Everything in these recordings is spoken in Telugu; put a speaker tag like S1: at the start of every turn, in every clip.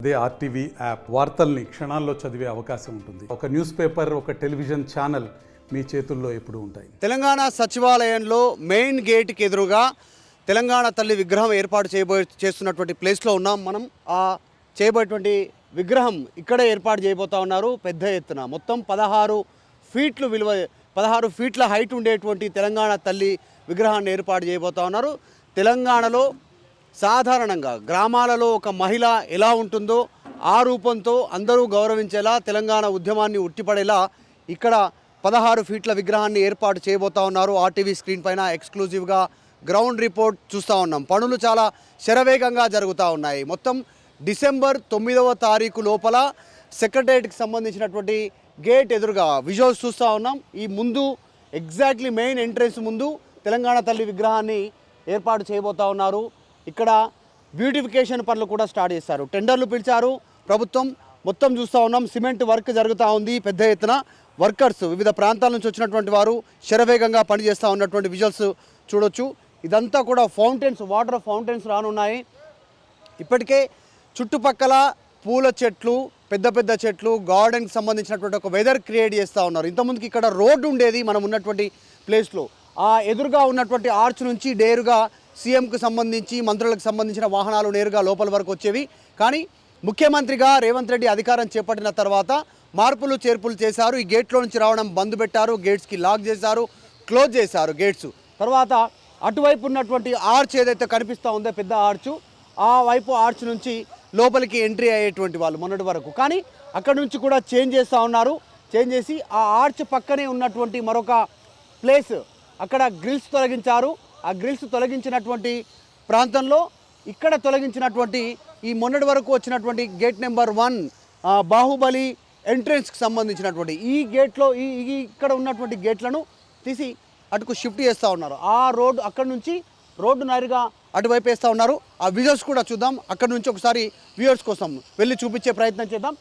S1: అదే ఆర్టీవీ యాప్ వార్తల్ని క్షణాల్లో చదివే అవకాశం ఉంటుంది. ఒక న్యూస్ పేపర్, ఒక టెలివిజన్ ఛానల్ మీ చేతుల్లో ఎప్పుడూ ఉంటాయి.
S2: తెలంగాణ సచివాలయంలో మెయిన్ గేట్కి ఎదురుగా తెలంగాణ తల్లి విగ్రహం ఏర్పాటు చేస్తున్నటువంటి ప్లేస్లో ఉన్నాం మనం. ఆ చేయబోయేటువంటి విగ్రహం ఇక్కడే ఏర్పాటు చేయబోతా ఉన్నారు. పెద్ద ఎత్తున మొత్తం 16 ఫీట్ల హైట్ ఉండేటువంటి తెలంగాణ తల్లి విగ్రహాన్ని ఏర్పాటు చేయబోతా ఉన్నారు. తెలంగాణలో సాధారణంగా గ్రామాలలో ఒక మహిళ ఎలా ఉంటుందో ఆ రూపంతో అందరూ గౌరవించేలా తెలంగాణ ఉద్యమాన్ని ఉట్టిపడేలా ఇక్కడ 16 ఫీట్ల విగ్రహాన్ని ఏర్పాటు చేయబోతా ఉన్నారు. ఆర్టీవీ స్క్రీన్ పైన ఎక్స్క్లూజివ్గా గ్రౌండ్ రిపోర్ట్ చూస్తూ ఉన్నాం. పనులు చాలా శరవేగంగా జరుగుతూ ఉన్నాయి. మొత్తం డిసెంబర్ 9వ తారీఖు లోపల సెక్రటరియట్కి సంబంధించినటువంటి గేట్ ఎదురుగా విజువల్స్ చూస్తూ ఉన్నాం. ఈ ముందు ఎగ్జాక్ట్లీ మెయిన్ ఎంట్రెన్స్ ముందు తెలంగాణ తల్లి విగ్రహాన్ని ఏర్పాటు చేయబోతా ఉన్నారు. ఇక్కడ బ్యూటిఫికేషన్ పనులు కూడా స్టార్ట్ చేశారు. టెండర్లు పిలిచారు ప్రభుత్వం. మొత్తం చూస్తూ ఉన్నాం, సిమెంట్ వర్క్ జరుగుతూ ఉంది. పెద్ద ఎత్తున వర్కర్స్ వివిధ ప్రాంతాల నుంచి వచ్చినటువంటి వారు శరవేగంగా పనిచేస్తూ ఉన్నటువంటి విజువల్స్ చూడొచ్చు. ఇదంతా కూడా ఫౌంటైన్స్, వాటర్ ఫౌంటైన్స్ రానున్నాయి. ఇప్పటికే చుట్టుపక్కల పూల చెట్లు, పెద్ద పెద్ద చెట్లు, గార్డెన్కి సంబంధించినటువంటి ఒక వెదర్ క్రియేట్ చేస్తూ ఉన్నారు. ఇంతకుముందుకి ఇక్కడ రోడ్డు ఉండేది మనం ఉన్నటువంటి ప్లేస్లో. ఆ ఎదురుగా ఉన్నటువంటి ఆర్చ్ నుంచి నేరుగా సీఎంకు సంబంధించి మంత్రులకు సంబంధించిన వాహనాలు నేరుగా లోపల వరకు వచ్చేవి. కానీ ముఖ్యమంత్రిగా రేవంత్ రెడ్డి అధికారం చేపట్టిన తర్వాత మార్పులు చేర్పులు చేశారు. ఈ గేట్లో నుంచి రావడం బంద్ పెట్టారు, గేట్స్కి లాక్ చేశారు, క్లోజ్ చేశారు గేట్స్. తర్వాత అటువైపు ఉన్నటువంటి ఆర్చ్ ఏదైతే కనిపిస్తూ ఉందో పెద్ద ఆర్చ్, ఆ వైపు ఆర్చ్ నుంచి లోపలికి ఎంట్రీ అయ్యేటువంటి వాళ్ళు మొన్నటి వరకు. కానీ అక్కడ నుంచి కూడా చేంజ్ చేస్తూ ఉన్నారు. చేంజ్ చేసి ఆ ఆర్చ్ పక్కనే ఉన్నటువంటి మరొక ప్లేస్ అక్కడ గ్రిల్స్ తొలగించారు. ఆ గ్రిల్స్ తొలగించినటువంటి ప్రాంతంలో ఇక్కడ తొలగించినటువంటి ఈ మొన్నటి వరకు వచ్చినటువంటి గేట్ నెంబర్ 1 బాహుబలి ఎంట్రెన్స్కి సంబంధించినటువంటి ఈ గేట్లో ఇక్కడ ఉన్నటువంటి గేట్లను తీసి అటుకు షిఫ్ట్ చేస్తూ ఉన్నారు. ఆ రోడ్డు అక్కడ నుంచి రోడ్డు నేరుగా అటువైపు వేస్తూ ఉన్నారు. ఆ విజువల్స్ కూడా చూద్దాం. అక్కడ నుంచి ఒకసారి వ్యూవర్స్ కోసం వెళ్ళి చూపించే ప్రయత్నం చేద్దాం.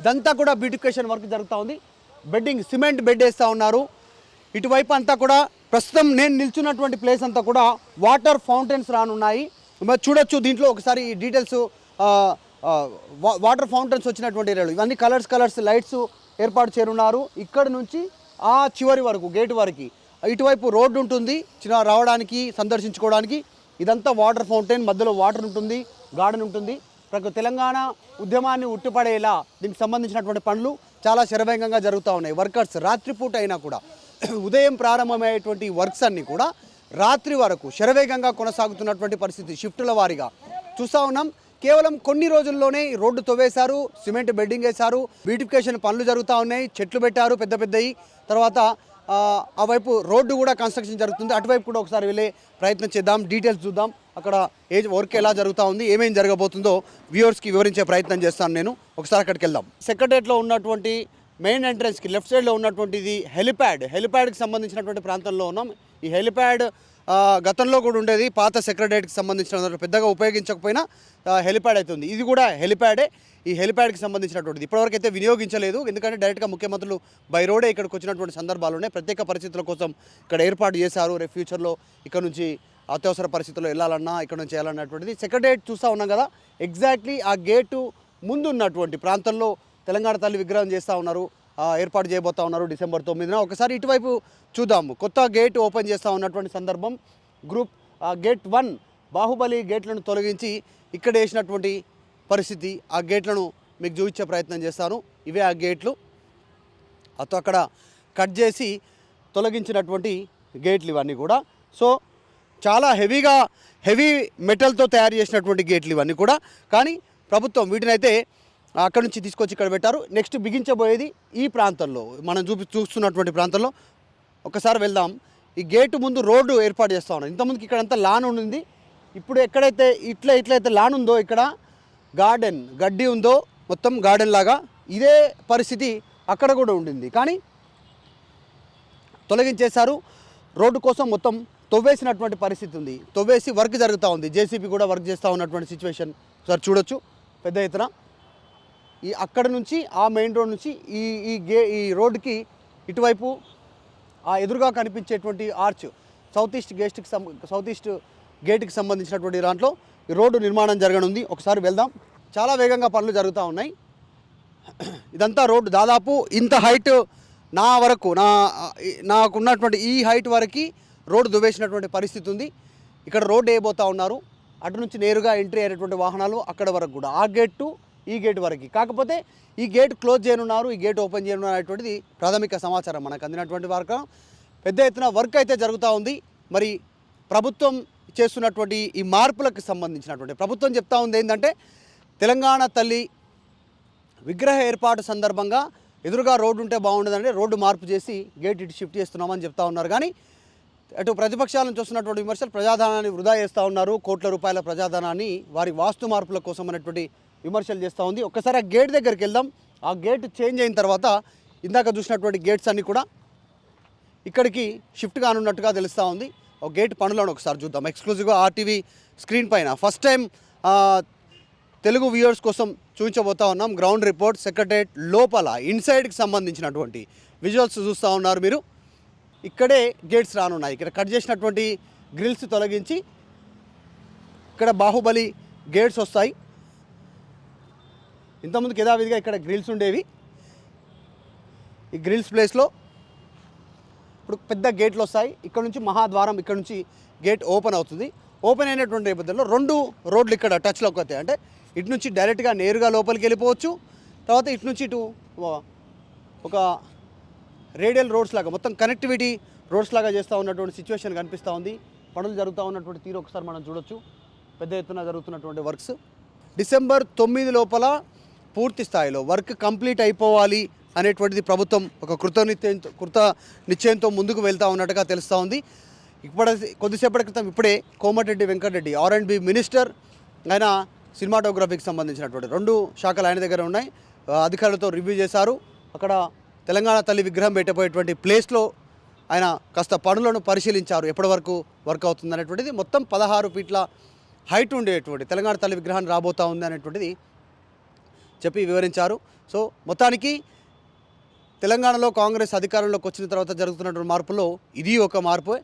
S2: ఇదంతా కూడా బ్యూటిఫికేషన్ వర్క్ జరుగుతూ ఉంది. బెడ్డింగ్, సిమెంట్ బెడ్ వేస్తూ ఉన్నారు. ఇటువైపు అంతా కూడా ప్రస్తుతం నేను నిల్చున్నటువంటి ప్లేస్ అంతా కూడా వాటర్ ఫౌంటైన్స్ రానున్నాయి. చూడొచ్చు దీంట్లో ఒకసారి ఈ డీటెయిల్స్. వాటర్ ఫౌంటైన్స్ వచ్చినటువంటి ఏరియాలు ఇవన్నీ కలర్స్ లైట్స్ ఏర్పాటు చేయనున్నారు. ఇక్కడ నుంచి ఆ చివరి వరకు గేట్ వరకు ఇటువైపు రోడ్డు ఉంటుంది రావడానికి, సందర్శించుకోవడానికి. ఇదంతా వాటర్ ఫౌంటైన్, మధ్యలో వాటర్ ఉంటుంది, గార్డెన్ ఉంటుంది. తెలంగాణ ఉద్యమాన్ని ఉట్టిపడేలా దీనికి సంబంధించినటువంటి పనులు చాలా శరవేగంగా జరుగుతూ ఉన్నాయి. వర్కర్స్ రాత్రిపూట అయినా కూడా ఉదయం ప్రారంభమయ్యేటువంటి వర్క్స్ అన్నీ కూడా రాత్రి వరకు శరవేగంగా కొనసాగుతున్నటువంటి పరిస్థితి. షిఫ్టుల వారీగా చూస్తూ ఉన్నాం. కేవలం కొన్ని రోజుల్లోనే రోడ్డు తవ్వేశారు, సిమెంట్ బెడ్డింగ్ వేశారు, బ్యూటిఫికేషన్ పనులు జరుగుతూ ఉన్నాయి, చెట్లు పెట్టారు పెద్ద పెద్దవి. తర్వాత ఆ వైపు రోడ్డు కూడా కన్స్ట్రక్షన్ జరుగుతుంది. అటువైపు కూడా ఒకసారి వెళ్ళే ప్రయత్నం చేద్దాం, డీటెయిల్స్ చూద్దాం. అక్కడ వర్క్ ఎలా జరుగుతూ ఉంది, ఏమేం జరగబోతుందో వ్యూవర్స్కి వివరించే ప్రయత్నం చేస్తాను నేను. ఒకసారి అక్కడికి వెళ్దాం. సెక్రటరియట్లో ఉన్నటువంటి మెయిన్ ఎంట్రన్స్కి లెఫ్ట్ సైడ్లో ఉన్నటువంటిది హెలిప్యాడ్కి సంబంధించినటువంటి ప్రాంతంలో ఉన్నాం. ఈ హెలిప్యాడ్ గతంలో కూడా ఉండేది. పాత సెక్రటరియట్కి సంబంధించిన పెద్దగా ఉపయోగించకపోయినా హెలిప్యాడ్ అవుతుంది. ఇది కూడా హెలిప్యాడే. ఈ హెలిప్యాడ్కి సంబంధించినటువంటిది ఇప్పటివరకు అయితే వినియోగించలేదు. ఎందుకంటే డైరెక్ట్గా ముఖ్యమంత్రులు బై రోడే ఇక్కడికి వచ్చినటువంటి సందర్భాలు ఉన్నాయి. ప్రత్యేక పరిస్థితుల కోసం ఇక్కడ ఏర్పాటు చేశారు. రేపు ఫ్యూచర్లో ఇక్కడ నుంచి అత్యవసర పరిస్థితుల్లో వెళ్ళాలన్నా ఇక్కడ నుంచి వెళ్ళాలన్నటువంటిది. సెక్రటరియట్ చూస్తూ ఉన్నాం కదా, ఎగ్జాక్ట్లీ ఆ గేటు ముందు ఉన్నటువంటి ప్రాంతంలో తెలంగాణ తల్లి విగ్రహం చేస్తూ ఉన్నారు, ఏర్పాటు చేయబోతా ఉన్నారు డిసెంబర్ 9న. ఒకసారి ఇటువైపు చూద్దాము. కొత్త గేట్ ఓపెన్ చేస్తూ ఉన్నటువంటి సందర్భం. గేట్ 1 బాహుబలి గేట్లను తొలగించి ఇక్కడ వేసినటువంటి పరిస్థితి. ఆ గేట్లను మీకు చూపించే ప్రయత్నం చేస్తాను. ఇవే ఆ గేట్లు. అక్కడ కట్ చేసి తొలగించినటువంటి గేట్లు ఇవన్నీ కూడా. సో చాలా హెవీ మెటల్తో తయారు చేసినటువంటి గేట్లు ఇవన్నీ కూడా. కానీ ప్రభుత్వం వీటినైతే అక్కడ నుంచి తీసుకొచ్చి ఇక్కడ పెట్టారు. నెక్స్ట్ బిగించబోయేది ఈ ప్రాంతంలో, మనం చూస్తున్నటువంటి ప్రాంతంలో. ఒకసారి వెళ్దాం. ఈ గేటు ముందు రోడ్డు ఏర్పాటు చేస్తూ ఉన్నాం. ఇంతకుముందుకి ఇక్కడంతా లాన్ ఉంది. ఇప్పుడు ఎక్కడైతే ఇట్లయితే లాన్ ఉందో, ఇక్కడ గార్డెన్ గడ్డి ఉందో, మొత్తం గార్డెన్ లాగా ఇదే పరిస్థితి అక్కడ కూడా ఉండింది. కానీ తొలగించేశారు. రోడ్డు కోసం మొత్తం తవ్వేసినటువంటి పరిస్థితి ఉంది. తవ్వేసి వర్క్ జరుగుతూ ఉంది. జేసీబీ కూడా వర్క్ చేస్తూ ఉన్నటువంటి సిచ్యువేషన్ సార్ చూడొచ్చు పెద్ద ఎత్తున. అక్కడ నుంచి ఆ మెయిన్ రోడ్ నుంచి ఈ రోడ్డుకి ఇటువైపు ఆ ఎదురుగా కనిపించేటువంటి ఆర్చ్ సౌత్ ఈస్ట్ గేట్కి సంబంధించినటువంటి దాంట్లో ఈ రోడ్డు నిర్మాణం జరగనుంది. ఒకసారి వెళ్దాం. చాలా వేగంగా పనులు జరుగుతూ ఉన్నాయి. ఇదంతా రోడ్డు దాదాపు ఇంత హైట్ నా వరకు నాకున్నటువంటి ఈ హైట్ వరకు రోడ్డు దువ్వేసినటువంటి పరిస్థితి ఉంది. ఇక్కడ రోడ్డు వేయబోతూ ఉన్నారు. అటు నుంచి నేరుగా ఎంట్రీ అయినటువంటి వాహనాలు అక్కడ వరకు కూడా ఆ గేట్ టు ఈ గేట్ వరకు. కాకపోతే ఈ గేట్ క్లోజ్ చేయనున్నారు, ఈ గేట్ ఓపెన్ చేయనున్నారు అనేటువంటిది ప్రాథమిక సమాచారం మనకు అందినటువంటి వరకు. పెద్ద ఎత్తున వర్క్ అయితే జరుగుతూ ఉంది. మరి ప్రభుత్వం చేస్తున్నటువంటి ఈ మార్పులకు సంబంధించినటువంటి ప్రభుత్వం చెప్తా ఉంది ఏంటంటే తెలంగాణ తల్లి విగ్రహ ఏర్పాటు సందర్భంగా ఎదురుగా రోడ్డు ఉంటే బాగుండదంటే రోడ్డు మార్పు చేసి గేట్ ఇటు షిఫ్ట్ చేస్తున్నామని చెప్తా ఉన్నారు. కానీ అటు ప్రతిపక్షాల నుంచి వస్తున్నటువంటి విమర్శలు ప్రజాధనాన్ని వృధా చేస్తూ ఉన్నారు, కోట్ల రూపాయల ప్రజాధనాన్ని వారి వాస్తు మార్పుల కోసం అనేటువంటి విమర్శలు చేస్తూ ఉంది. ఒక్కసారి ఆ గేట్ దగ్గరికి వెళ్దాం. ఆ గేట్ చేంజ్ అయిన తర్వాత ఇందాక చూసినటువంటి గేట్స్ అన్నీ కూడా ఇక్కడికి షిఫ్ట్ కానున్నట్టుగా తెలుస్తూ ఉంది. ఒక గేట్ పనులను ఒకసారి చూద్దాం. ఎక్స్క్లూజివ్గా ఆర్టీవీ స్క్రీన్ పైన ఫస్ట్ టైం తెలుగు వ్యూవర్స్ కోసం చూపించబోతా ఉన్నాం. గ్రౌండ్ రిపోర్ట్ సెక్రటరేట్ లోపల ఇన్సైడ్కి సంబంధించినటువంటి విజువల్స్ చూస్తూ ఉన్నారు మీరు. ఇక్కడే గేట్స్ రానున్నాయి. ఇక్కడ కట్ చేసినటువంటి గ్రిల్స్ తొలగించి ఇక్కడ బాహుబలి గేట్స్ వస్తాయి. ఇంతకుముందుకు యథావిధిగా ఇక్కడ గ్రిల్స్ ఉండేవి. ఈ గ్రిల్స్ ప్లేస్లో ఇప్పుడు పెద్ద గేట్లు వస్తాయి. ఇక్కడ నుంచి మహాద్వారం, ఇక్కడ నుంచి గేట్ ఓపెన్ అవుతుంది. ఓపెన్ అయినటువంటి నేపథ్యంలో 2 రోడ్లు ఇక్కడ టచ్లోకి వస్తాయి. అంటే ఇటు నుంచి డైరెక్ట్గా నేరుగా లోపలికి వెళ్ళిపోవచ్చు. తర్వాత ఇటు నుంచి ఇటు ఒక రేడియల్ రోడ్స్ లాగా మొత్తం కనెక్టివిటీ రోడ్స్ లాగా చేస్తూ ఉన్నటువంటి సిచ్యువేషన్ కనిపిస్తూ ఉంది. పనులు జరుగుతూ ఉన్నటువంటి తీరు ఒకసారి మనం చూడొచ్చు. పెద్ద ఎత్తున జరుగుతున్నటువంటి వర్క్స్ డిసెంబర్ 9 లోపల పూర్తి స్థాయిలో వర్క్ కంప్లీట్ అయిపోవాలి అనేటువంటిది ప్రభుత్వం ఒక కృత నిశ్చయంతో ముందుకు వెళ్తూ ఉన్నట్టుగా తెలుస్తూ ఉంది. కొద్దిసేపటి క్రితం ఇప్పుడే కోమటిరెడ్డి వెంకటరెడ్డి R&B మినిస్టర్, ఆయన సినిమాటోగ్రఫీకి సంబంధించినటువంటి 2 శాఖలు ఆయన దగ్గర ఉన్నాయి. అధికారులతో రివ్యూ చేశారు. అక్కడ తెలంగాణ తల్లి విగ్రహం పెట్టబోయేటువంటి ప్లేస్లో ఆయన కాస్త పనులను పరిశీలించారు. ఎప్పటి వరకు వర్క్ అవుతుంది అనేటువంటిది. మొత్తం 16 ఫీట్ల హైట్ ఉండేటువంటి తెలంగాణ తల్లి విగ్రహాన్ని రాబోతూ ఉంది అనేటువంటిది చెప్పి వివరించారు. సో మొత్తానికి తెలంగాణలో కాంగ్రెస్ అధికారంలోకి వచ్చిన తర్వాత జరుగుతున్నటువంటి మార్పుల్లో ఇది ఒక మార్పు.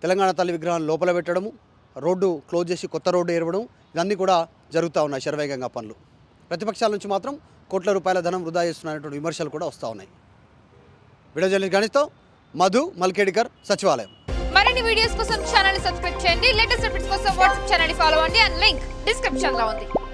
S2: తెలంగాణ తల్లి విగ్రహాన్ని లోపల పెట్టడము, రోడ్డు క్లోజ్ చేసి కొత్త రోడ్డు ఏరవడం, ఇవన్నీ కూడా జరుగుతూ ఉన్నాయి శరవేగంగా పనులు. ప్రతిపక్షాల నుంచి మాత్రం కోట్ల రూపాయల ధనం వృధా చేస్తున్నటువంటి విమర్శలు కూడా వస్తూ ఉన్నాయి. వీడియో జర్నలిస్ట్ గణేష్తో మధు మల్కేడికర్, సచివాలయం.
S3: మరిన్ని వీడియోస్ కోసం ఛానల్ సబ్స్క్రైబ్ చేయండి. లేటెస్ట్ అప్డేట్స్ కోసం వాట్సాప్ ఛానల్ ఫాలో అవ్వండి. అండ్ లింక్ డిస్క్రిప్షన్ లో ఉంది.